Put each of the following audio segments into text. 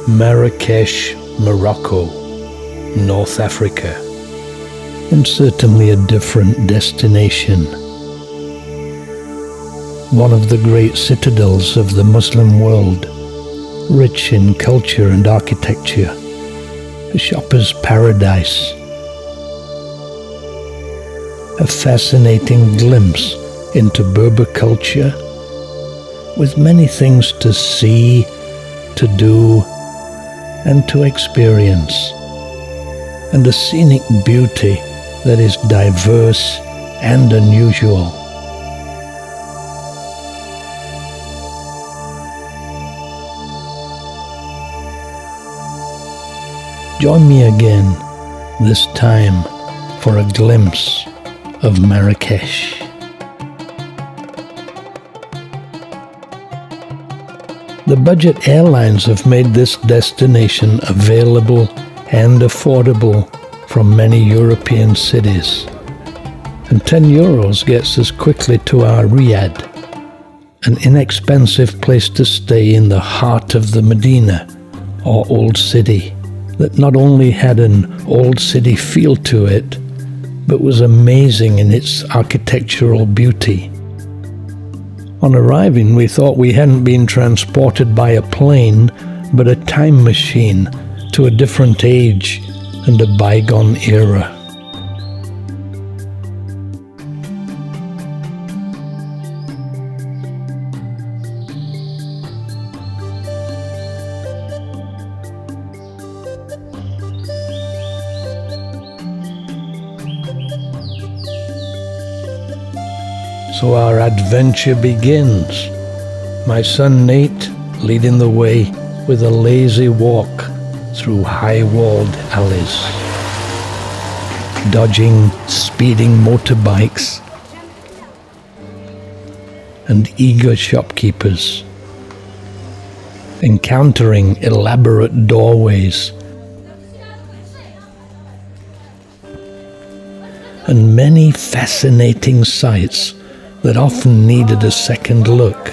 Marrakesh, Morocco, North Africa, and certainly a different destination. One of the great citadels of the Muslim world, rich in culture and architecture, a shopper's paradise, a fascinating glimpse into Berber culture, with many things to see, to do, and to experience, and a scenic beauty that is diverse and unusual. Join me again, this time for a glimpse of Marrakech. The budget airlines have made this destination available and affordable from many European cities, and €10 gets us quickly to our riad, an inexpensive place to stay in the heart of the Medina, or Old City, that not only had an old city feel to it, but was amazing in its architectural beauty. On arriving, we thought we hadn't been transported by a plane, but a time machine to a different age and a bygone era. So our adventure begins. My son Nate leading the way with a lazy walk through high-walled alleys, dodging speeding motorbikes and eager shopkeepers, encountering elaborate doorways and many fascinating sights that often needed a second look,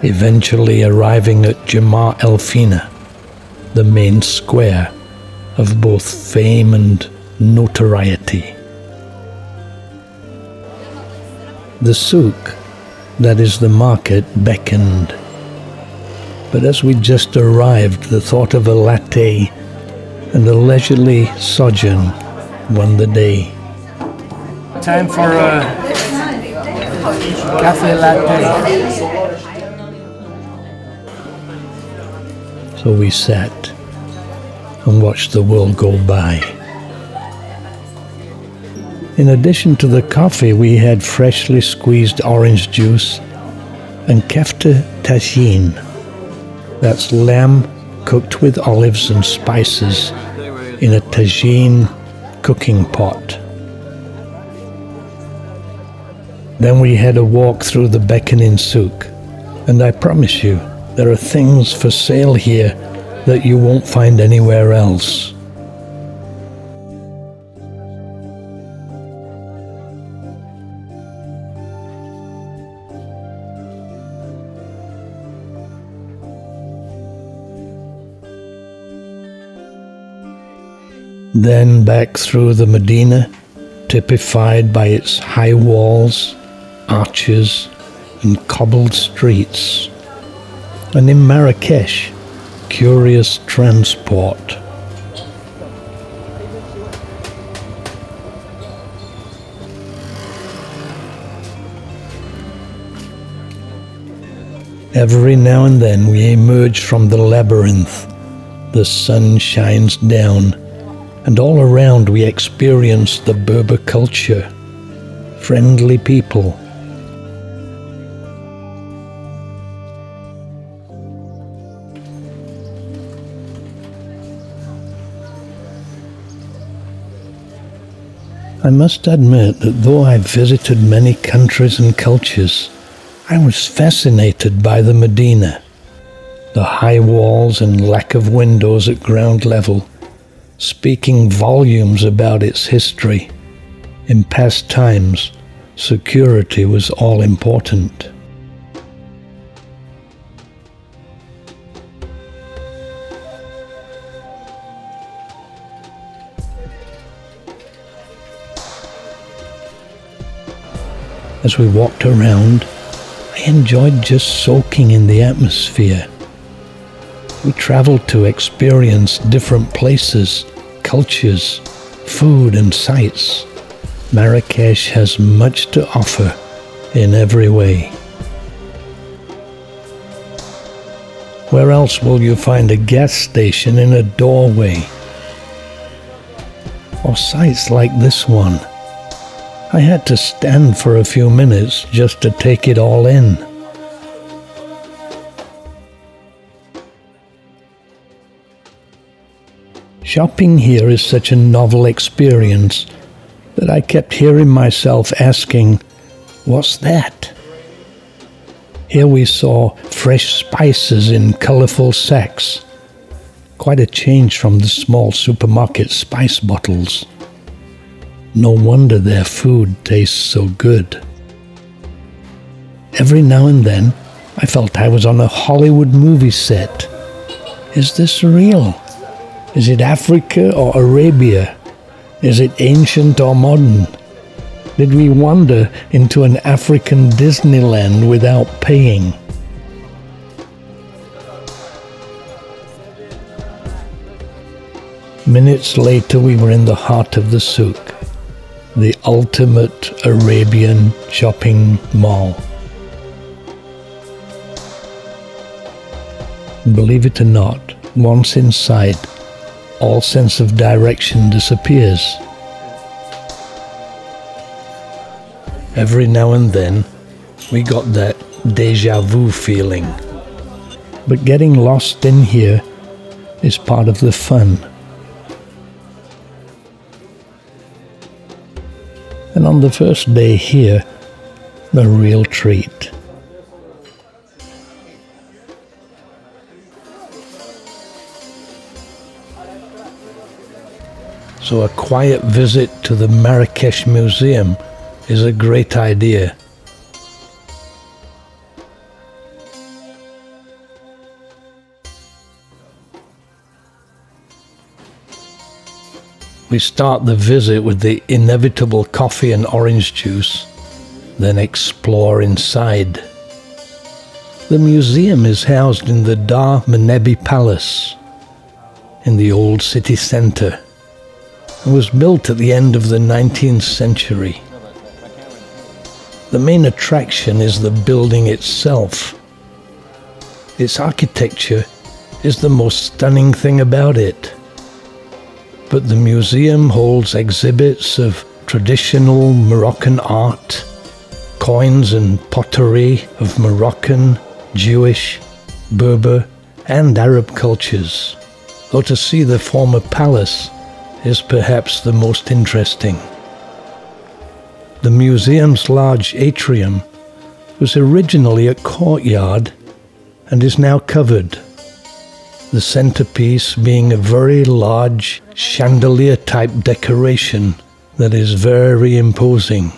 eventually arriving at Jamaa El Fina, the main square of both fame and notoriety. The souk, that is the market, beckoned, but as we just arrived, the thought of a latte and a leisurely sojourn won the day. Time for cafe latte. So we sat and watched the world go by. In addition to the coffee, we had freshly squeezed orange juice and kefta tagine. That's lamb cooked with olives and spices in a tagine cooking pot. Then we had a walk through the beckoning souk, and I promise you, there are things for sale here that you won't find anywhere else. Then back through the Medina, typified by its high walls, arches, and cobbled streets. And in Marrakech, curious transport. Every now and then we emerge from the labyrinth. The sun shines down, and all around we experience the Berber culture. Friendly people, I must admit that though I visited many countries and cultures, I was fascinated by the Medina. The high walls and lack of windows at ground level, speaking volumes about its history. In past times, security was all important. As we walked around, I enjoyed just soaking in the atmosphere. We traveled to experience different places, cultures, food and sights. Marrakech has much to offer in every way. Where else will you find a gas station in a doorway? Or sights like this one? I had to stand for a few minutes just to take it all in. Shopping here is such a novel experience that I kept hearing myself asking, "What's that?" Here we saw fresh spices in colourful sacks. Quite a change from the small supermarket spice bottles. No wonder their food tastes so good. Every now and then, I felt I was on a Hollywood movie set. Is this real? Is it Africa or Arabia? Is it ancient or modern? Did we wander into an African Disneyland without paying? Minutes later, we were in the heart of the souk, the ultimate Arabian shopping mall. Believe it or not, once inside, all sense of direction disappears. Every now and then, we got that déjà vu feeling. But getting lost in here is part of the fun. And on the first day here, a real treat. So a quiet visit to the Marrakesh Museum is a great idea. We start the visit with the inevitable coffee and orange juice, then explore inside. The museum is housed in the Dar Menebhi Palace, in the old city centre, and was built at the end of the 19th century. The main attraction is the building itself. Its architecture is the most stunning thing about it. But the museum holds exhibits of traditional Moroccan art, coins and pottery of Moroccan, Jewish, Berber and Arab cultures, though to see the former palace is perhaps the most interesting. The museum's large atrium was originally a courtyard and is now covered, the centerpiece being a very large chandelier-type decoration that is very imposing.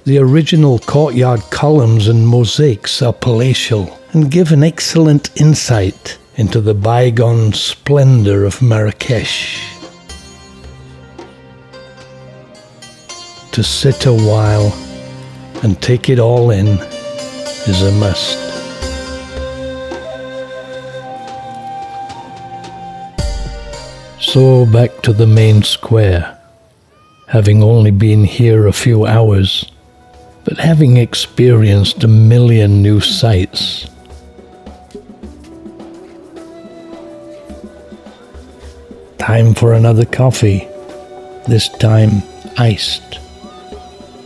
The original courtyard columns and mosaics are palatial and give an excellent insight into the bygone splendor of Marrakech. To sit a while and take it all in is a must. So back to the main square, having only been here a few hours, but having experienced a million new sights. Time for another coffee, this time iced.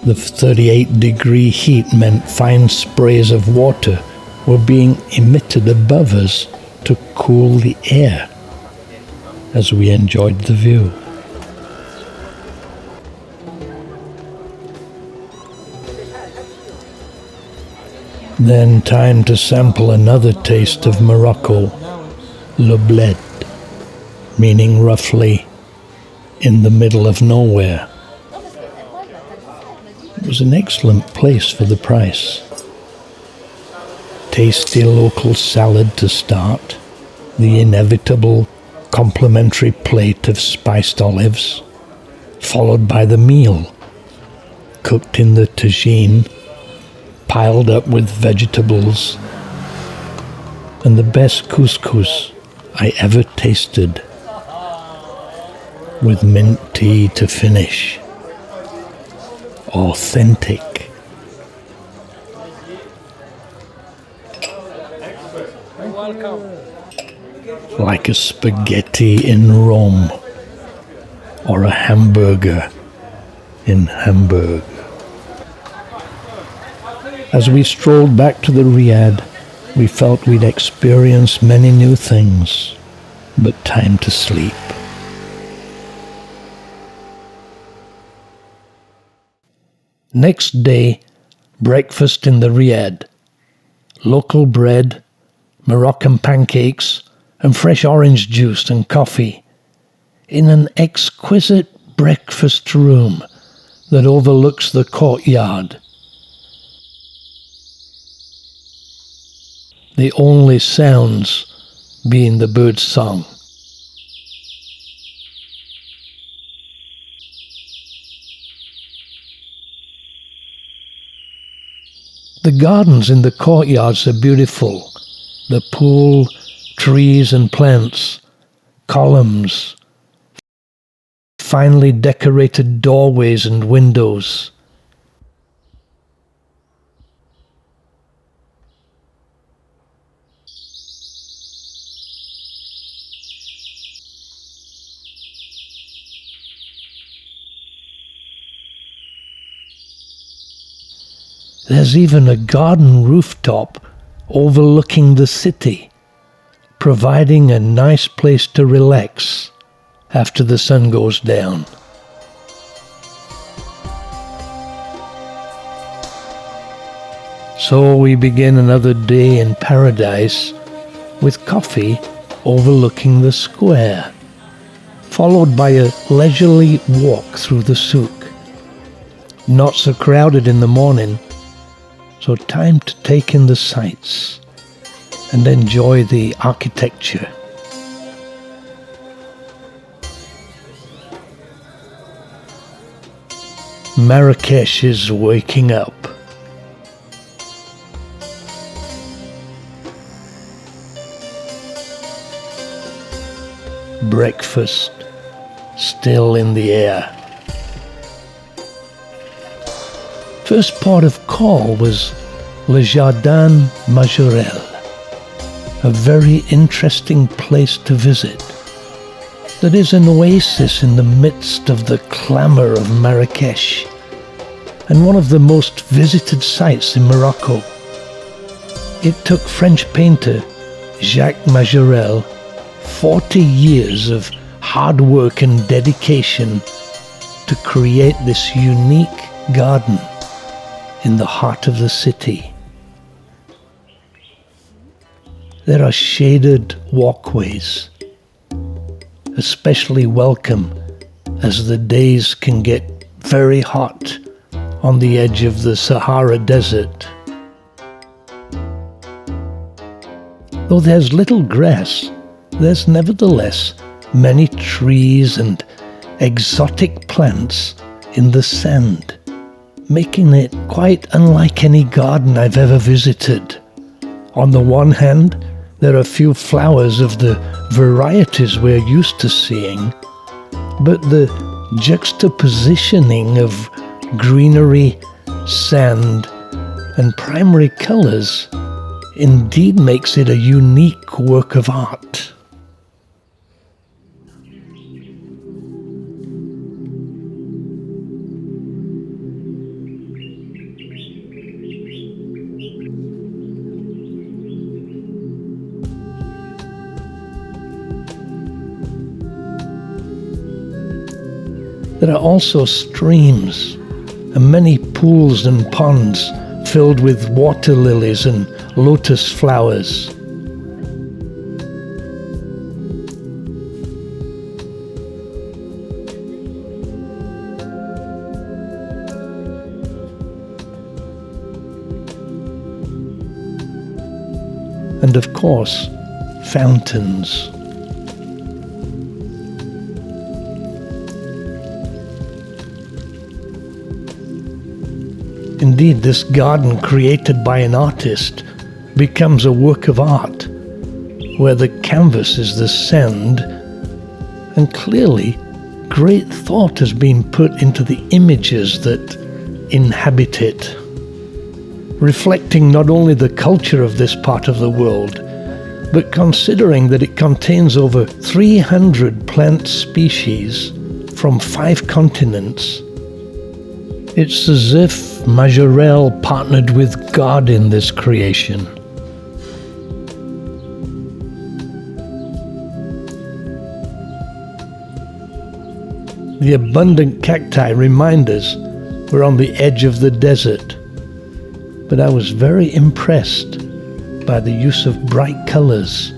The 38-degree heat meant fine sprays of water were being emitted above us to cool the air as we enjoyed the view. Then time to sample another taste of Morocco, le bled, meaning roughly in the middle of nowhere. It was an excellent place for the price. Tasty local salad to start, the inevitable complimentary plate of spiced olives, followed by the meal, cooked in the tagine, piled up with vegetables, and the best couscous I ever tasted, with mint tea to finish. Authentic. Like a spaghetti in Rome, or a hamburger in Hamburg. As we strolled back to the riad, we felt we'd experienced many new things, but time to sleep. Next day, breakfast in the riad. Local bread, Moroccan pancakes, and fresh orange juice and coffee, in an exquisite breakfast room that overlooks the courtyard. The only sounds being the bird's song. The gardens in the courtyards are beautiful. The pool, trees and plants, columns, finely decorated doorways and windows. There's even a garden rooftop overlooking the city, providing a nice place to relax after the sun goes down. So we begin another day in paradise with coffee overlooking the square, followed by a leisurely walk through the souk. Not so crowded in the morning, so time to take in the sights and enjoy the architecture. Marrakech is waking up. Breakfast still in the air. First port of call was Le Jardin Majorelle, a very interesting place to visit. That is an oasis in the midst of the clamour of Marrakech, and one of the most visited sites in Morocco. It took French painter Jacques Majorelle 40 years of hard work and dedication to create this unique garden in the heart of the city. There are shaded walkways, especially welcome as the days can get very hot on the edge of the Sahara desert. Though there's little grass, there's nevertheless many trees and exotic plants in the sand, making it quite unlike any garden I've ever visited. On the one hand, there are few flowers of the varieties we're used to seeing, but the juxtapositioning of greenery, sand, and primary colors indeed makes it a unique work of art. There are also streams and many pools and ponds filled with water lilies and lotus flowers. And of course, fountains. Indeed, this garden created by an artist becomes a work of art, where the canvas is the sand, and clearly great thought has been put into the images that inhabit it, reflecting not only the culture of this part of the world, but considering that it contains over 300 plant species from 5 continents. It's as if Majorelle partnered with God in this creation. The abundant cacti remind us we're on the edge of the desert, but I was very impressed by the use of bright colors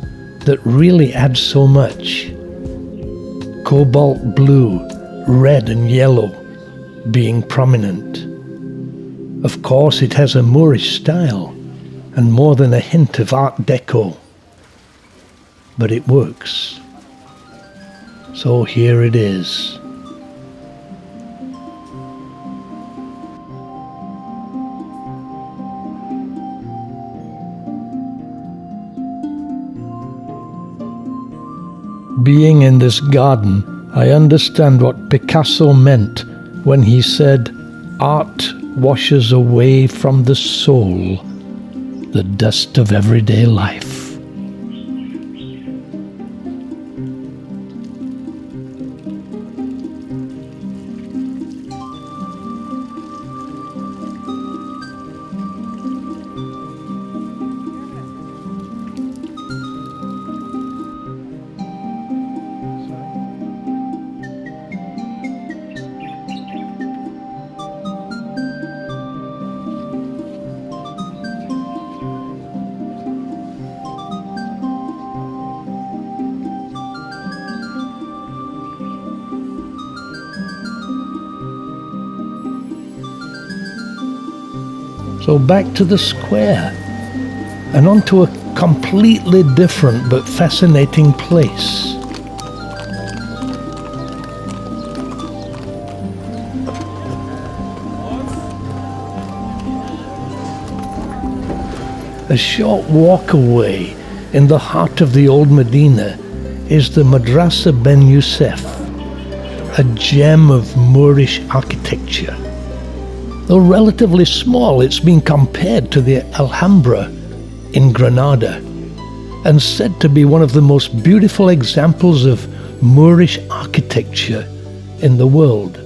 that really add so much. Cobalt blue, red and yellow being prominent. Of course, it has a Moorish style and more than a hint of Art Deco. But it works. So here it is. Being in this garden, I understand what Picasso meant when he said, "Art washes away from the soul the dust of everyday life." So back to the square, and onto a completely different but fascinating place. A short walk away, in the heart of the old Medina, is the Madrasa Ben Youssef, a gem of Moorish architecture. Though relatively small, it's been compared to the Alhambra in Granada, and said to be one of the most beautiful examples of Moorish architecture in the world.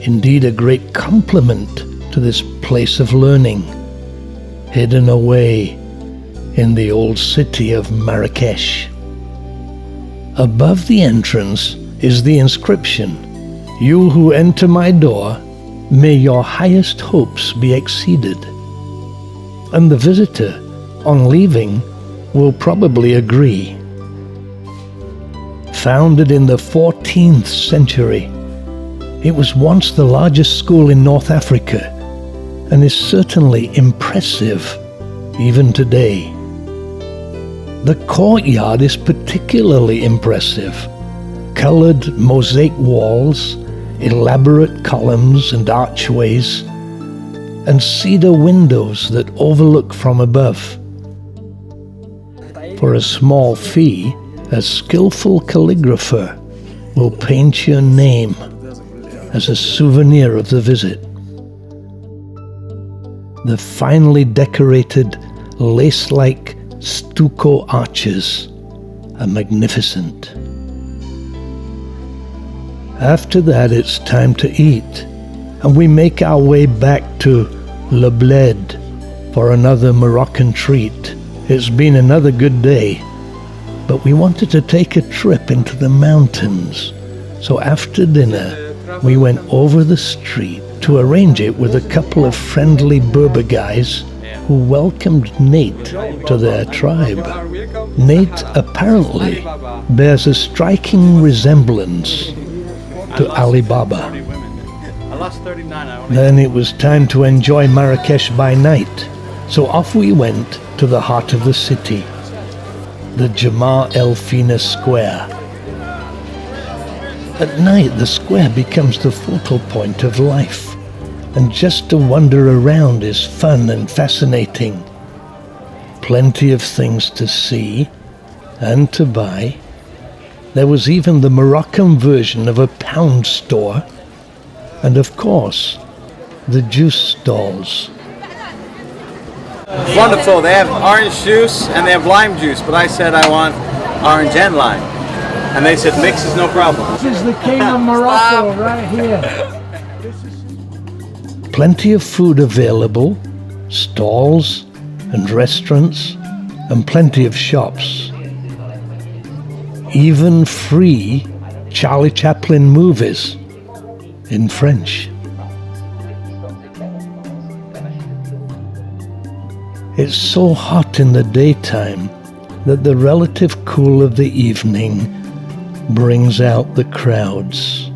Indeed, a great compliment to this place of learning, hidden away in the old city of Marrakech. Above the entrance is the inscription, "You who enter my door, may your highest hopes be exceeded." And the visitor, on leaving, will probably agree. Founded in the 14th century, it was once the largest school in North Africa and is certainly impressive even today. The courtyard is particularly impressive. Colored mosaic walls, elaborate columns and archways, and cedar windows that overlook from above. For a small fee, a skillful calligrapher will paint your name as a souvenir of the visit. The finely decorated, lace-like stucco arches are magnificent. After that, it's time to eat, and we make our way back to Le Bled for another Moroccan treat. It's been another good day, but we wanted to take a trip into the mountains. So after dinner, we went over the street to arrange it with a couple of friendly Berber guys who welcomed Nate to their tribe. Nate apparently bears a striking resemblance to Ali Baba. Then it was time to enjoy Marrakech by night, so off we went to the heart of the city, the Jamaa El Fina square. At night, the square becomes the focal point of life, and just to wander around is fun and fascinating. Plenty of things to see and to buy. There was even the Moroccan version of a pound store, and of course, the juice stalls. Wonderful. They have orange juice and they have lime juice, but I said I want orange and lime. And they said mix is no problem. This is the king of Morocco right here. Plenty of food available, stalls and restaurants, and plenty of shops. Even free Charlie Chaplin movies in French. It's so hot in the daytime that the relative cool of the evening brings out the crowds.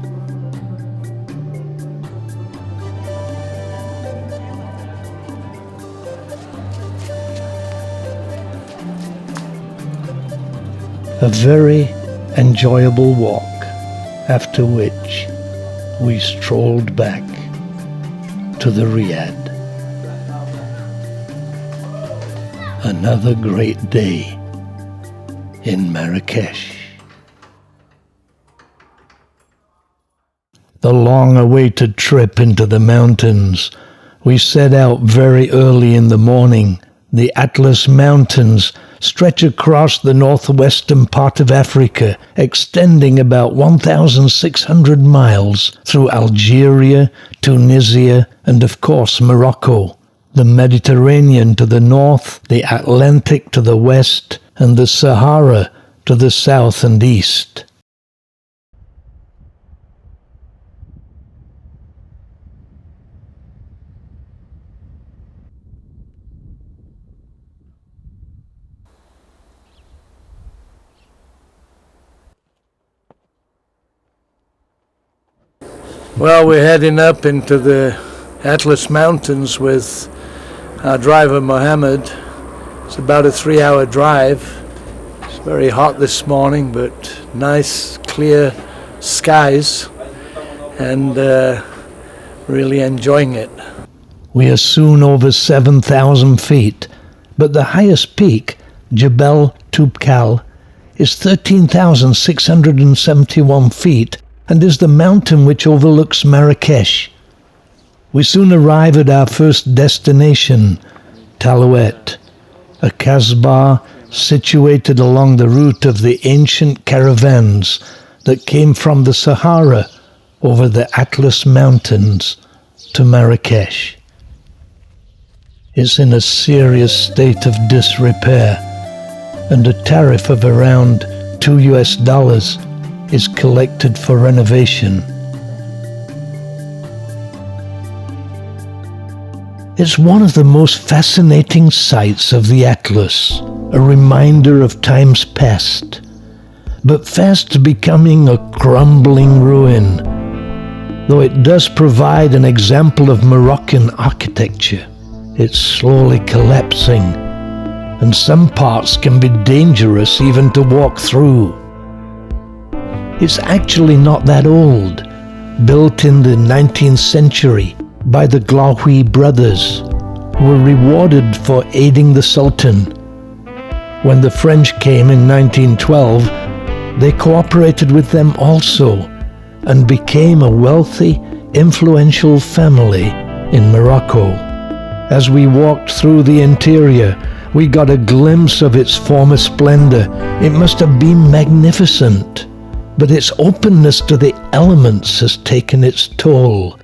A very enjoyable walk, after which we strolled back to the riad. Another great day in Marrakech. The long-awaited trip into the mountains. We set out very early in the morning. The Atlas Mountains stretch across the northwestern part of Africa, extending about 1,600 miles through Algeria, Tunisia, and of course Morocco. The Mediterranean to the north, the Atlantic to the west, and the Sahara to the south and east. Well, we're heading up into the Atlas Mountains with our driver Mohammed. It's about a 3-hour drive. It's very hot this morning, but nice, clear skies, and really enjoying it. We are soon over 7,000 feet, but the highest peak, Jebel Toubkal, is 13,671 feet and is the mountain which overlooks Marrakech. We soon arrive at our first destination, Talouet, a Kasbah situated along the route of the ancient caravans that came from the Sahara over the Atlas Mountains to Marrakech. It's in a serious state of disrepair, and a tariff of around $2 is collected for renovation. It's one of the most fascinating sights of the Atlas, a reminder of times past, but fast becoming a crumbling ruin, though it does provide an example of Moroccan architecture. It's slowly collapsing, and some parts can be dangerous even to walk through. It's actually not that old, built in the 19th century by the Glaoui brothers, who were rewarded for aiding the Sultan. When the French came in 1912, they cooperated with them also and became a wealthy, influential family in Morocco. As we walked through the interior, we got a glimpse of its former splendor. It must have been magnificent, but its openness to the elements has taken its toll.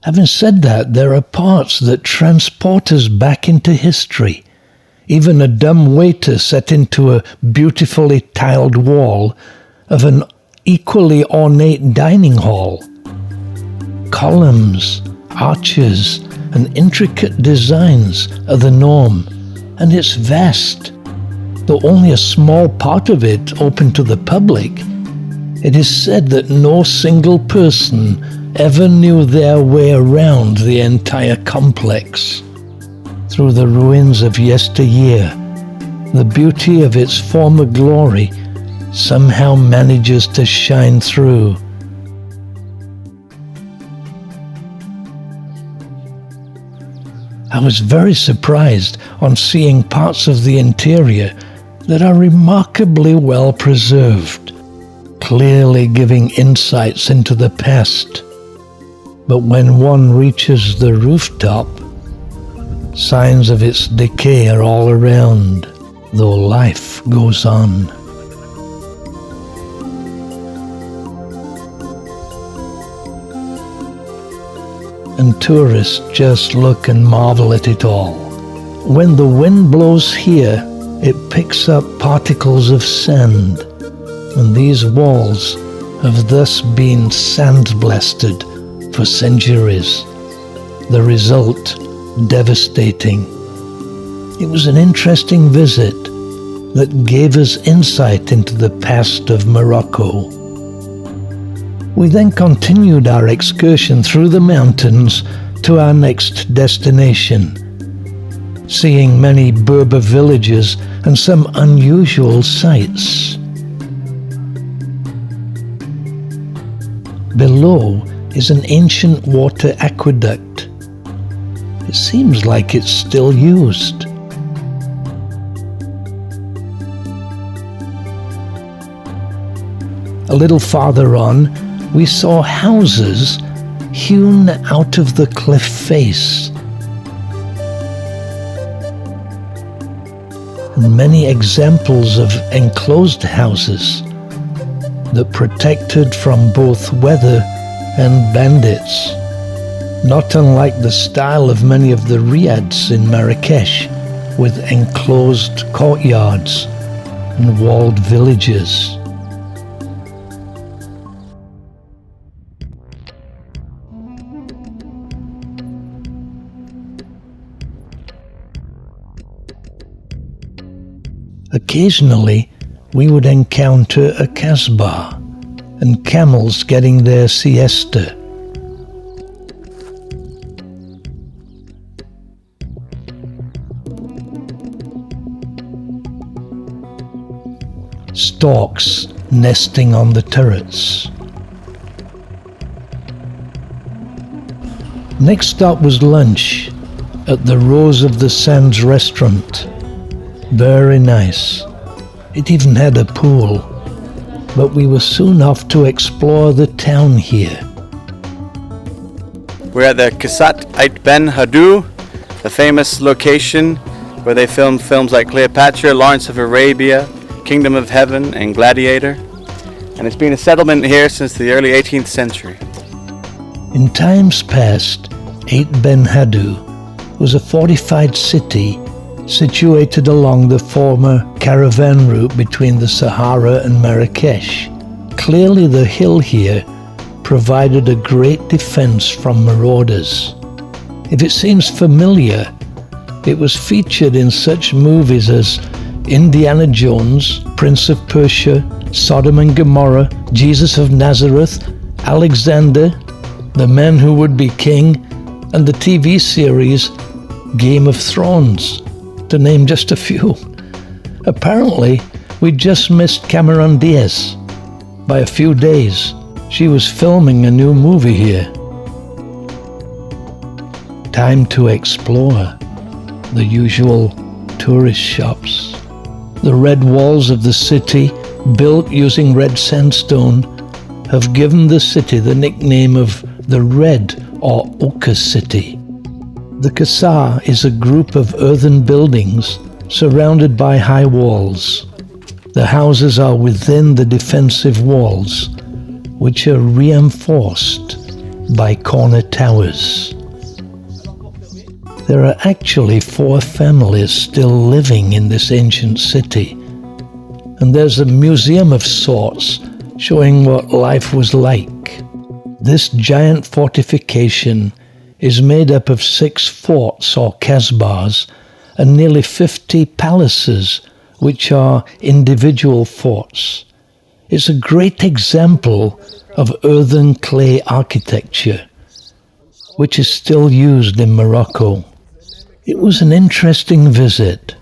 Having said that, there are parts that transport us back into history. Even a dumb waiter set into a beautifully tiled wall of an equally ornate dining hall. Columns, arches, and intricate designs are the norm, and it's vast. Though only a small part of it open to the public, it is said that no single person ever knew their way around the entire complex. Through the ruins of yesteryear, the beauty of its former glory somehow manages to shine through. I was very surprised on seeing parts of the interior that are remarkably well preserved, clearly giving insights into the past. But when one reaches the rooftop, signs of its decay are all around, though life goes on. And tourists just look and marvel at it all. When the wind blows here, it picks up particles of sand, and these walls have thus been sandblasted for centuries. The result, devastating. It was an interesting visit that gave us insight into the past of Morocco. We then continued our excursion through the mountains to our next destination, seeing many Berber villages and some unusual sights. Below is an ancient water aqueduct. It seems like it's still used. A little farther on, we saw houses hewn out of the cliff face, and many examples of enclosed houses that protected from both weather and bandits, not unlike the style of many of the riads in Marrakech, with enclosed courtyards and walled villages. Occasionally, we would encounter a Kasbah and camels getting their siesta. Storks nesting on the turrets. Next stop was lunch at the Rose of the Sands restaurant. Very nice. It even had a pool, but we were soon off to explore the town here. We're at the Ait Ben Haddou, the famous location where they filmed films like Cleopatra, Lawrence of Arabia, Kingdom of Heaven, and Gladiator. And it's been a settlement here since the early 18th century. In times past, Ait Ben Haddou was a fortified city situated along the former caravan route between the Sahara and Marrakech. Clearly the hill here provided a great defense from marauders. If it seems familiar, it was featured in such movies as Indiana Jones, Prince of Persia, Sodom and Gomorrah, Jesus of Nazareth, Alexander, The Man Who Would Be King, and the TV series Game of Thrones, to name just a few. Apparently, we just missed Cameron Diaz by a few days. She was filming a new movie here. Time to explore the usual tourist shops. The red walls of the city, built using red sandstone, have given the city the nickname of the Red or Ochre City. The Kasbah is a group of earthen buildings surrounded by high walls. The houses are within the defensive walls, which are reinforced by corner towers. There are actually 4 families still living in this ancient city, and there's a museum of sorts showing what life was like. This giant fortification is made up of 6 forts or kasbahs and nearly 50 palaces, which are individual forts. It's a great example of earthen clay architecture, which is still used in Morocco. It was an interesting visit.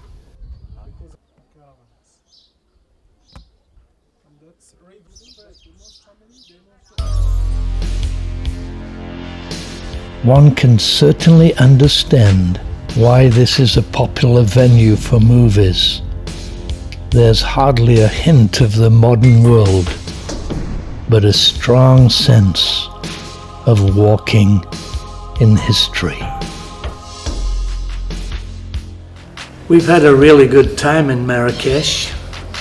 One can certainly understand why this is a popular venue for movies. There's hardly a hint of the modern world, but a strong sense of walking in history. We've had a really good time in Marrakesh.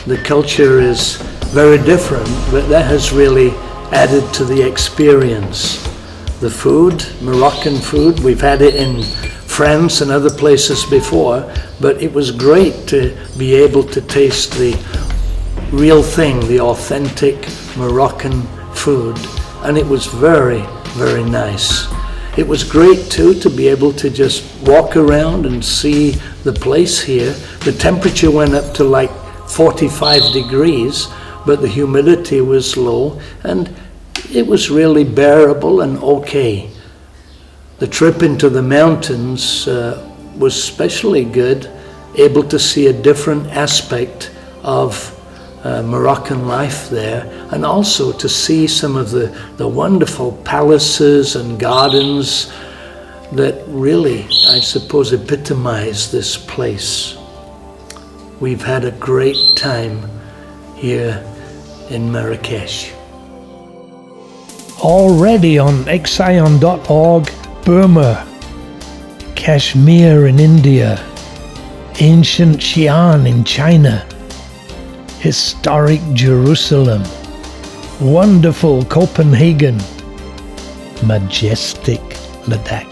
The culture is very different, but that has really added to the experience. The food, Moroccan food, we've had it in France and other places before, but it was great to be able to taste the real thing, the authentic Moroccan food, and it was very, very nice. It was great too to be able to just walk around and see the place here. The temperature went up to like 45 degrees, but the humidity was low and it was really bearable and okay. The trip into the mountains was especially good, able to see a different aspect of Moroccan life there, and also to see some of the wonderful palaces and gardens that really, I suppose, epitomize this place. We've had a great time here in Marrakesh. Already on excion.org, Burma, Kashmir in India, ancient Xi'an in China, historic Jerusalem, wonderful Copenhagen, majestic Ladakh,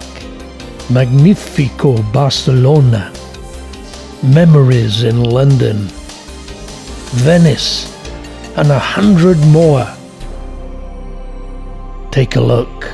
magnifico Barcelona, memories in London, Venice, and 100 more. Take a look